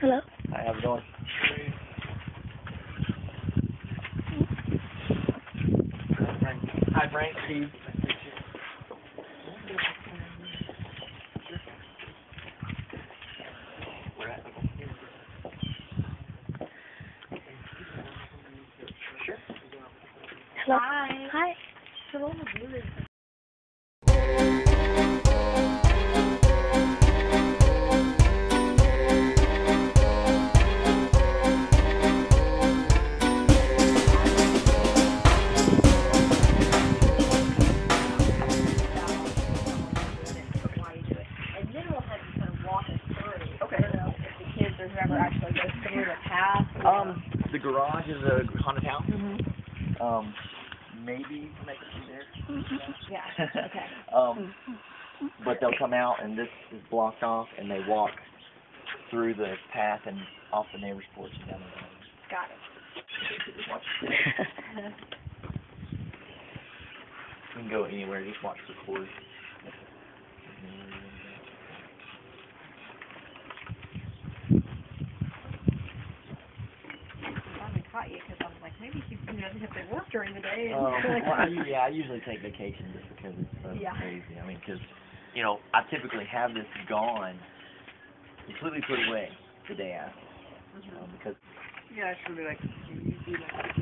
Hello. Hi, how's it going? Hi, Frank. Steve. Sure. Hello. Hi. Hi. Hello. Ever actually goes through the path? The garage is a haunted house. Mm-hmm. Maybe you can make it through there. Yeah. Okay. But they'll come out and this is blocked off, and they walk through the path and off the neighbor's porch and down the road. Got it. You can go anywhere, just watch record. Caught you because I was like, maybe she doesn't have to work during the day. Well, I usually take vacation just because it's so crazy. I mean, because, you know, I typically have this gone, completely put away the day after. Because Yeah, it's really like, you do that.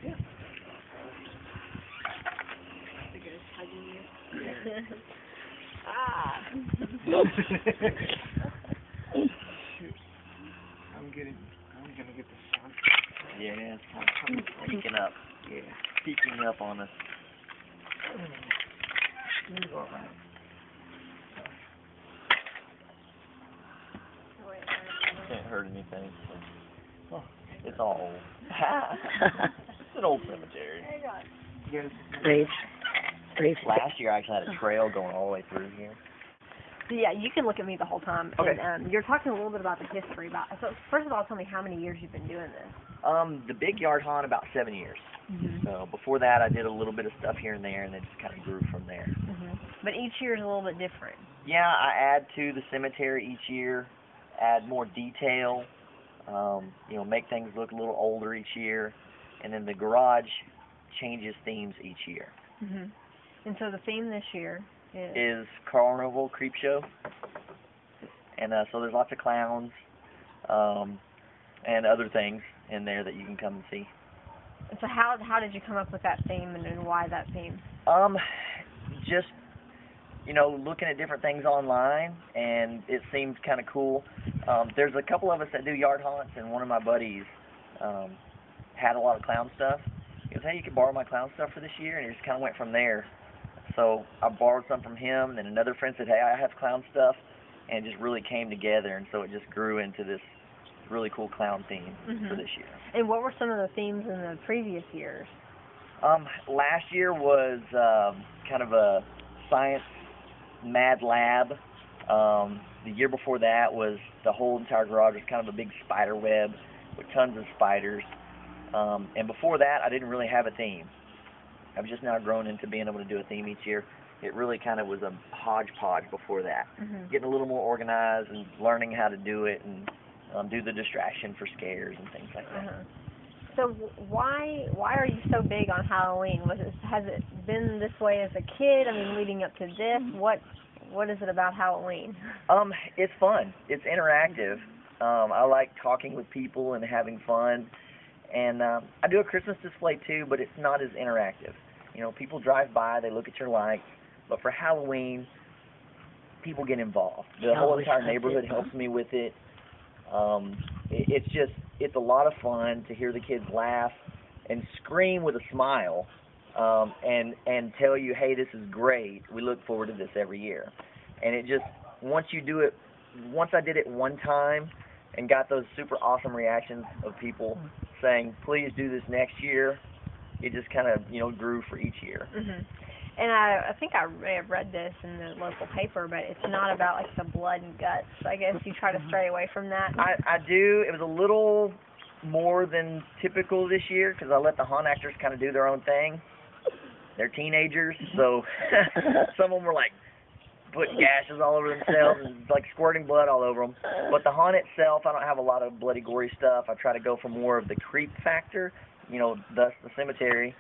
Yeah. The guy's hugging you. Ah. I'm gonna get the sun. yeah, it's kind of peeking up. Yeah, peeking up on us. Can't hurt anything. So. Oh, it's all old. It's an old cemetery. Brief. Last year I actually had a trail going all the way through here. Yeah, you can look at me the whole time. Okay. And you're talking a little bit about the history. So first of all, tell me how many years you've been doing this. The big yard haunt, about 7 years. Before that, I did a little bit of stuff here and there, and it just kind of grew from there. But each year is a little bit different. Yeah, I add to the cemetery each year, add more detail, you know, make things look a little older each year, and then the garage changes themes each year. And so the theme this year is Carnival Creep Show, and so there's lots of clowns and other things in there that you can come and see. And so how did you come up with that theme, and why that theme? Just, you know, looking at different things online, and it seems kind of cool. There's a couple of us that do yard haunts, and one of my buddies had a lot of clown stuff. He goes, hey, you can borrow my clown stuff for this year, and it just kind of went from there. So I borrowed some from him, and then another friend said, hey, I have clown stuff, and it just really came together, and so it just grew into this really cool clown theme for this year. And what were some of the themes in the previous years? Last year was kind of a science mad lab. The year before that was the whole entire garage was kind of a big spider web with tons of spiders. And before that, I didn't really have a theme. I've just now grown into being able to do a theme each year. It really kind of was a hodgepodge before that. Getting a little more organized and learning how to do it and do the distraction for scares and things like that. So why are you so big on Halloween? Has it been this way as a kid? I mean, leading up to this, what is it about Halloween? It's fun. It's interactive. I like talking with people and having fun. And I do a Christmas display too, but it's not as interactive. You know, people drive by, they look at your lights, but for Halloween, people get involved. The whole entire neighborhood helps me with it. It's a lot of fun to hear the kids laugh and scream with a smile, and tell you, hey, this is great. We look forward to this every year. And it just, once I did it one time and got those super awesome reactions of people saying, please do this next year, it just kind of, you know, grew for each year. And I think I may have read this in the local paper, but it's not about like the blood and guts. I guess you try to stray away from that. I do. It was a little more than typical this year because I let the haunt actors kind of do their own thing. They're teenagers, so some of them were like putting gashes all over themselves and like squirting blood all over them. But the haunt itself, I don't have a lot of bloody, gory stuff. I try to go for more of the creep factor, thus the cemetery.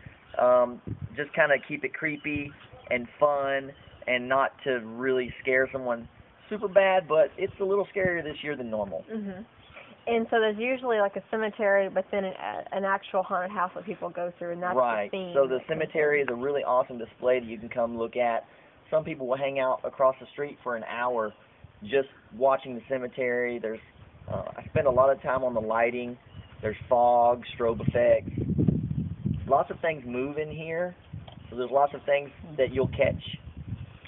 Just kind of keep it creepy and fun and not to really scare someone super bad, but it's a little scarier this year than normal. Mhm. And so there's usually like a cemetery, but then an actual haunted house that people go through, and that's right. the theme. So the cemetery is a really awesome display that you can come look at. Some people will hang out across the street for an hour just watching the cemetery. There's I spend a lot of time on the lighting. There's fog, strobe effects. Lots of things move in here. So there's lots of things that you'll catch.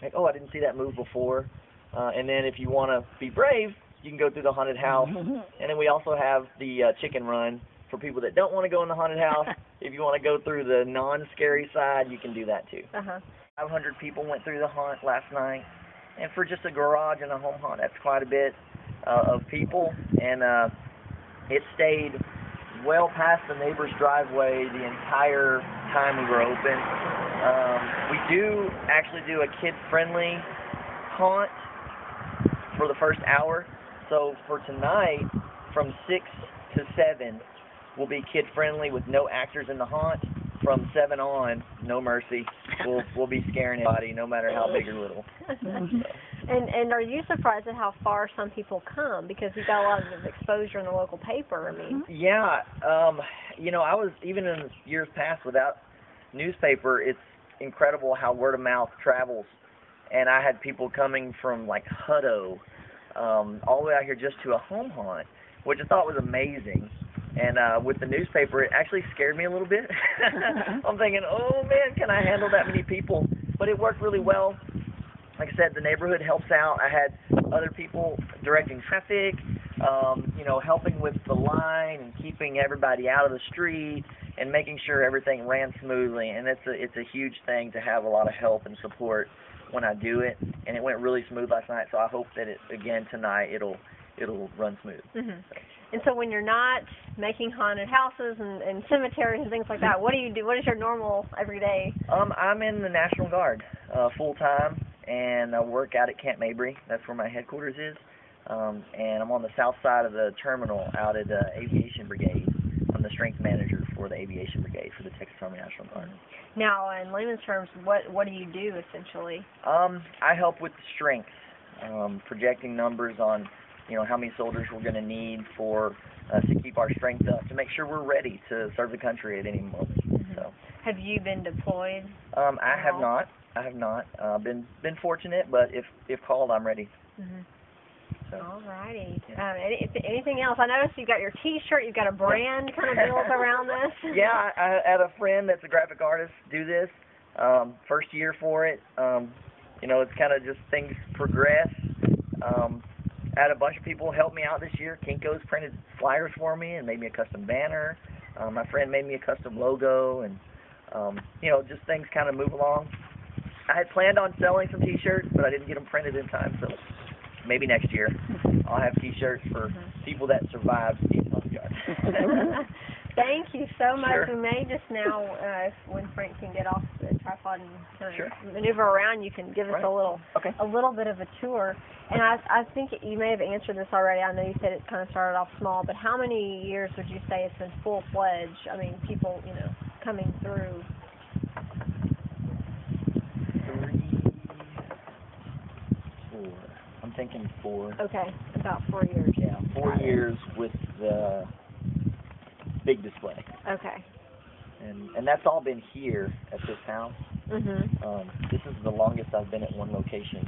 Like, oh, I didn't see that move before. And then if you want to be brave, you can go through the haunted house. And then we also have the chicken run for people that don't want to go in the haunted house. If you want to go through the non-scary side, you can do that too. 500 people went through the haunt last night. And for just a garage and a home haunt, that's quite a bit of people. And it stayed well past the neighbor's driveway the entire time we were open. We do actually do a kid-friendly haunt for the first hour. So for tonight, from 6 to 7, will be kid-friendly with no actors in the haunt. From 7 on, no mercy. We'll be scaring anybody, no matter how big or little. And are you surprised at how far some people come? Because you've got a lot of exposure in the local paper, I mean. Yeah, I was, even in years past without newspaper, it's incredible how word of mouth travels. And I had people coming from like Hutto, all the way out here just to a home haunt, which I thought was amazing. And with the newspaper, it actually scared me a little bit. I'm thinking, oh man, can I handle that many people? But it worked really well. Like I said, the neighborhood helps out. I had other people directing traffic, helping with the line and keeping everybody out of the street and making sure everything ran smoothly. And it's a huge thing to have a lot of help and support when I do it. And it went really smooth last night, so I hope that again tonight it'll run smooth. Mm-hmm. And so when you're not making haunted houses and cemeteries and things like that, what do you do? What is your normal everyday? I'm in the National Guard full time, and I work out at Camp Mabry. That's where my headquarters is. And I'm on the south side of the terminal out at Aviation Brigade. I'm the strength manager for the Aviation Brigade for the Texas Army National Guard. Now, in layman's terms, what do you do essentially? I help with the strength, projecting numbers on how many soldiers we're going to need for to keep our strength up, to make sure we're ready to serve the country at any moment. Mm-hmm. So, have you been deployed? I have not. Been fortunate, but if called, I'm ready. Mm-hmm. So. All righty. Yeah. Anything else? I noticed you got your T-shirt. You've got a brand kind of built around this. Yeah, I had a friend that's a graphic artist do this. First year for it. It's kind of just things progress. I had a bunch of people help me out this year. Kinko's printed flyers for me and made me a custom banner. My friend made me a custom logo, and just things kind of move along. I had planned on selling some T-shirts, but I didn't get them printed in time, so maybe next year I'll have T-shirts for people that survived Steve's Haunted Yard. Thank you so much. Sure. We may just now, when Frank can get off the tripod and kind Sure. of maneuver around, you can give us Right. a little bit of a tour. And I think you may have answered this already. I know you said it kind of started off small, but how many years would you say it's been full-fledged? I mean, people, coming through. 3, 4. I'm thinking 4. Okay, about 4 years. Yeah, 4 years with the big display. Okay. And that's all been here at this house. Mhm. This is the longest I've been at one location,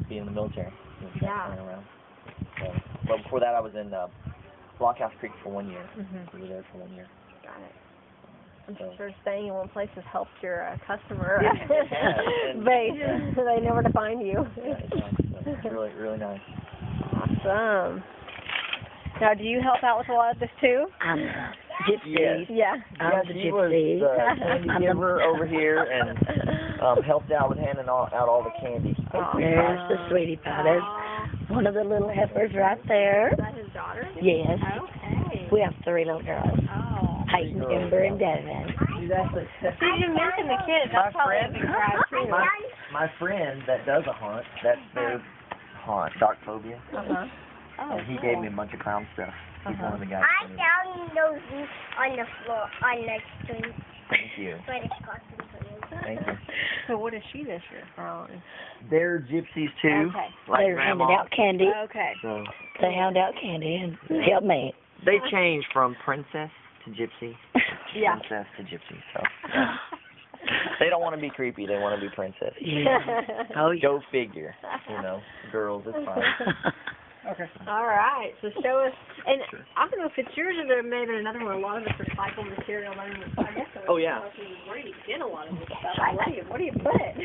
being in the military. Yeah. Around. So, but before that, I was in Blockhouse Creek for 1 year. Mhm. We were there for 1 year. Got it. I'm So. sure staying in one place has helped your customer And, base. yeah. They know where to find you. Yeah, it's really, really nice. Awesome. Now, do you help out with a lot of this too? I'm the gypsy. Yes. Yeah. I'm the she was gypsy. the candy giver over here and helped out with handing out all the candy. There's the sweetie pie. There's one of the little heifers right there. Is that his daughter? Yes. Okay. We have 3 little girls. Oh. Peyton, Ember, and Devin. she's actually. See, you mentioned the kids. That's probably a big drive too. My friend that does a haunt, that's their haunt, dark phobia. Uh-huh. Oh, And he gave me a bunch of clown stuff. He's one of the guys. I found those on the floor, on the street. Thank you. But it's costing for you. Thank you. So what is she this year? They're gypsies too. Okay. Like They're handing grandma. out candy. Okay. So They hand out candy and help me. they changed from princess to gypsy. Yeah. Princess to gypsy. So they don't want to be creepy. They want to be princess. Yeah. Oh, yeah. Go figure. You know, girls, it's fine. Okay. All right. So show us, and I don't know if it's yours or there may have been another one. A lot of it's recycled material. I mean, I guess Oh, yeah. Where do you get a lot of this stuff? Where do you put it?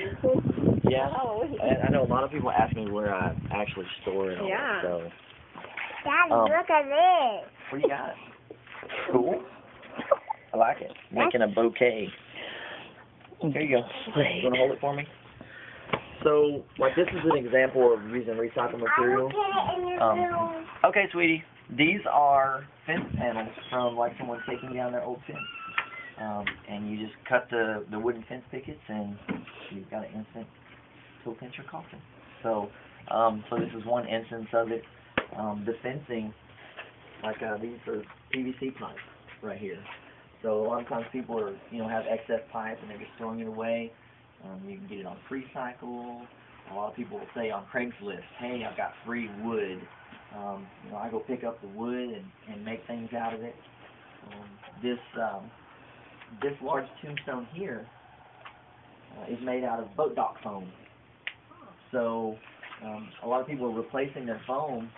Yeah. Oh, And I know a lot of people ask me where I actually store it. Yeah. So Daddy, look at this. what do you got? Cool. I like it. Making a bouquet. Here you go. You want to hold it for me? So, like, this is an example of using recycled material. Okay, sweetie. These are fence panels from, like, someone taking down their old fence. And you just cut the wooden fence pickets, and you've got an instant tool pincher coffin. So, so this is one instance of it. The fencing, like, these are PVC pipes right here. So a lot of times people are, have excess pipe and they're just throwing it away. You can get it on FreeCycle. A lot of people will say on Craigslist, hey, I've got free wood. I go pick up the wood and make things out of it. This large tombstone here is made out of boat dock foam. So a lot of people are replacing their foam,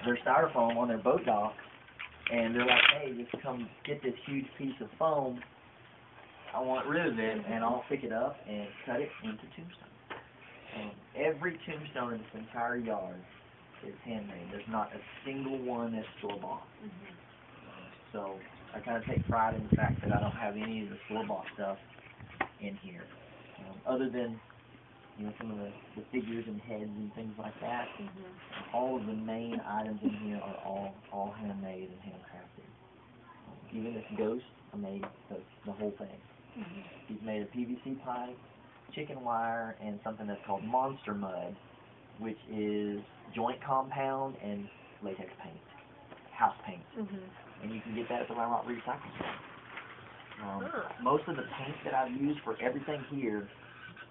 their styrofoam on their boat dock, and they're like, hey, just come get this huge piece of foam. I want rid of it, and I'll pick it up and cut it into tombstone. Every tombstone in this entire yard is handmade. There's not a single one that's store-bought. So I kind of take pride in the fact that I don't have any of the store-bought stuff in here. Other than, some of the figures and heads and things like that. All of the main items in here are all handmade and handcrafted. Even this ghost, I made the whole thing. He's made of PVC pipe, chicken wire, and something that's called monster mud, which is joint compound and latex paint, house paint. And you can get that at the Round Rock Recycle Center. Most of the paint that I've used for everything here,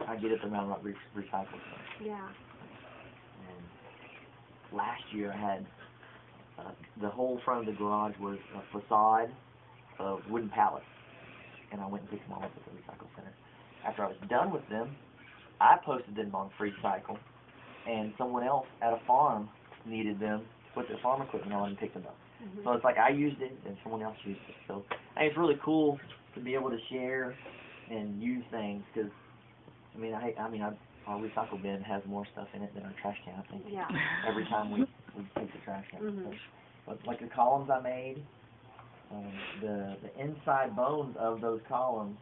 I get at the Round Rock Recycle Center. Yeah. Last year I had the whole front of the garage was a facade of wooden pallets. And I went and picked them all up at the recycle center. After I was done with them, I posted them on FreeCycle, and someone else at a farm needed them to put their farm equipment on and pick them up. So it's like I used it and someone else used it. So I think it's really cool to be able to share and use things because, our recycle bin has more stuff in it than our trash can, I think. Yeah. Every time we take the trash can. But like the columns I made, the inside bones of those columns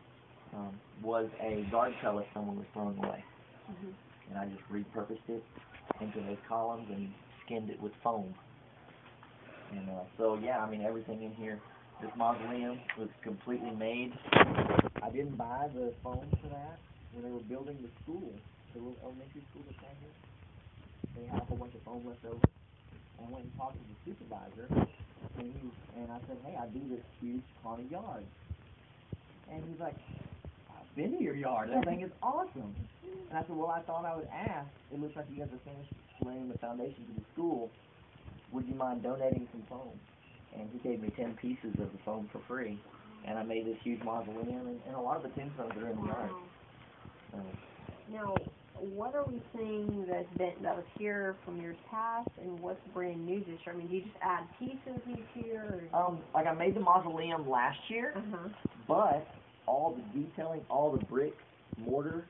was a guard pellet someone was throwing away. And I just repurposed it into those columns and skinned it with foam. And everything in here, this mausoleum was completely made. I didn't buy the foam for that. When they were building the school, the little elementary school that's down here, they had a whole bunch of foam left over. I went and talked to the supervisor, and I said, hey, I do this huge haunted yard. And he's like, I've been to your yard. That thing is awesome. And I said, well, I thought I would ask. It looks like you guys are finished laying the foundation for the school. Would you mind donating some foam? And he gave me 10 pieces of the foam for free. And I made this huge mausoleum, and a lot of the tombstones are in the yard. Now, what are we seeing that was here from years past, and what's brand new this year? I mean, do you just add pieces each year? Or? Like I made the mausoleum last year, but all the detailing, all the brick, mortar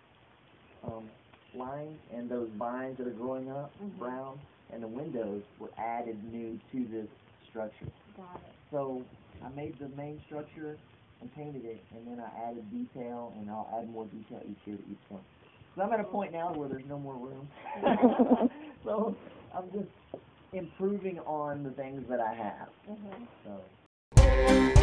lines, and those vines that are growing up, brown, and the windows were added new to this structure. Got it. So I made the main structure and painted it, and then I added detail, and I'll add more detail each year to each one. So I'm at a point now where there's no more room. So I'm just improving on the things that I have. So.